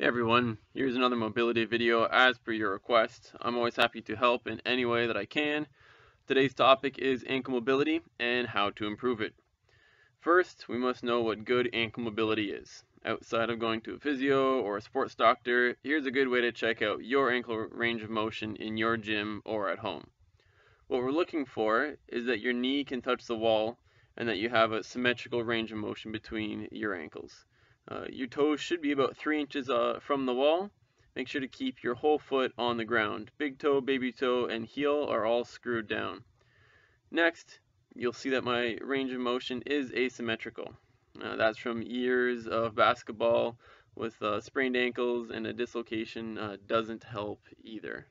Hey everyone, here's another mobility video as per your request. I'm always happy to help in any way that I can. Today's topic is ankle mobility and how to improve it. First, we must know what good ankle mobility is. Outside of going to a physio or a sports doctor, here's a good way to check out your ankle range of motion in your gym or at home. What we're looking for is that your knee can touch the wall and that you have a symmetrical range of motion between your ankles. Your toes should be about 3 inches from the wall. Make sure to keep your whole foot on the ground. Big toe, baby toe, and heel are all screwed down. Next, you'll see that my range of motion is asymmetrical. That's from years of basketball with sprained ankles, and a dislocation doesn't help either.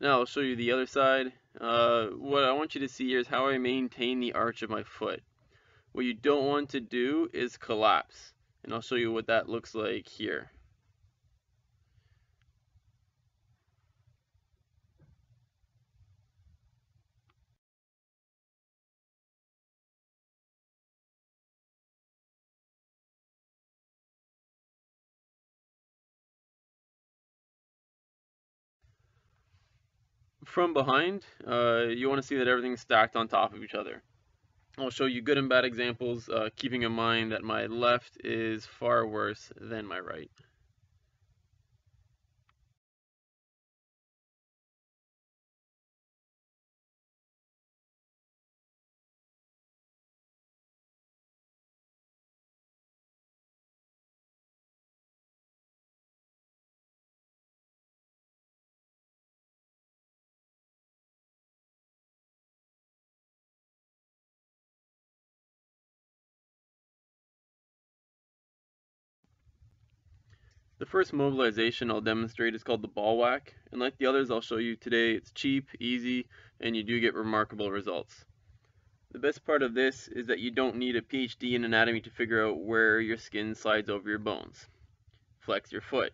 Now I'll show you the other side. What I want you to see here is how I maintain the arch of my foot. What you don't want to do is collapse, and I'll show you what that looks like here. From behind, you want to see that everything's stacked on top of each other. I'll show you good and bad examples, keeping in mind that my left is far worse than my right. The first mobilization I'll demonstrate is called the ball whack, and like the others I'll show you today, it's cheap, easy, and you do get remarkable results. The best part of this is that you don't need a PhD in anatomy to figure out where your skin slides over your bones. Flex your foot.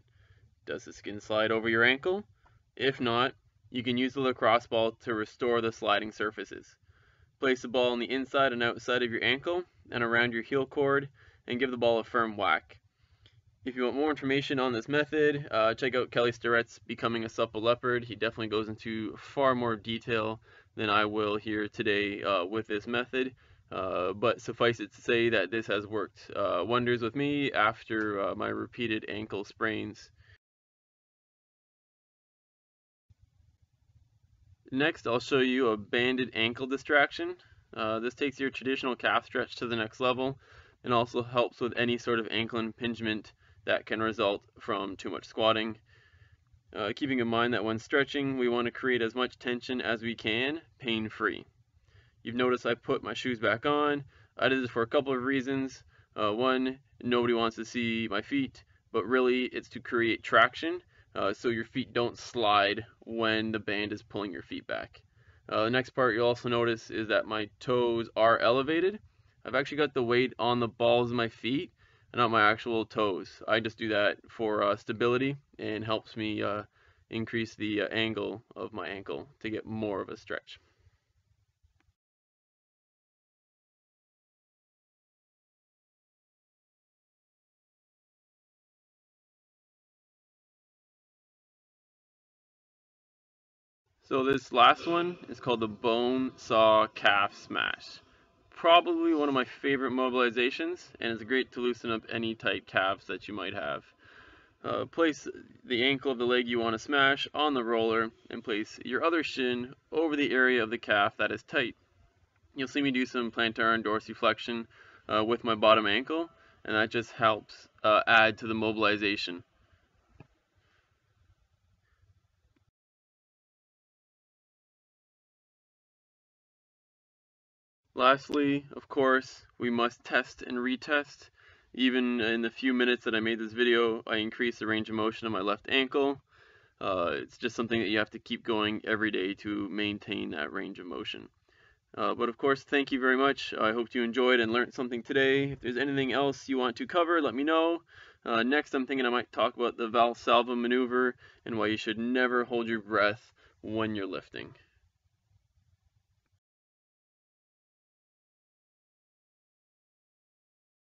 Does the skin slide over your ankle? If not, you can use the lacrosse ball to restore the sliding surfaces. Place the ball on the inside and outside of your ankle and around your heel cord, and give the ball a firm whack. If you want more information on this method, check out Kelly Starrett's Becoming a Supple Leopard. He definitely goes into far more detail than I will here today with this method. But suffice it to say that this has worked wonders with me after my repeated ankle sprains. Next, I'll show you a banded ankle distraction. This takes your traditional calf stretch to the next level and also helps with any sort of ankle impingement that can result from too much squatting. Keeping in mind that when stretching, we want to create as much tension as we can, pain-free. You've noticed I put my shoes back on. I did this for a couple of reasons. One, nobody wants to see my feet, but really it's to create traction so your feet don't slide when the band is pulling your feet back. The next part you'll also notice is that my toes are elevated. I've actually got the weight on the balls of my feet and not my actual toes. I just do that for stability and helps me increase the angle of my ankle to get more of a stretch. So this last one is called the bone saw calf smash. Probably one of my favorite mobilizations, and it's great to loosen up any tight calves that you might have. Place the ankle of the leg you want to smash on the roller and place your other shin over the area of the calf that is tight. You'll see me do some plantar and dorsiflexion with my bottom ankle, and that just helps add to the mobilization. Lastly, of course, we must test and retest. Even in the few minutes that I made this video, I increased the range of motion of my left ankle. It's just something that you have to keep going every day to maintain that range of motion. But of course, thank you very much. I hope you enjoyed and learned something today. If there's anything else you want to cover, let me know. Next, I'm thinking I might talk about the Valsalva maneuver and why you should never hold your breath when you're lifting.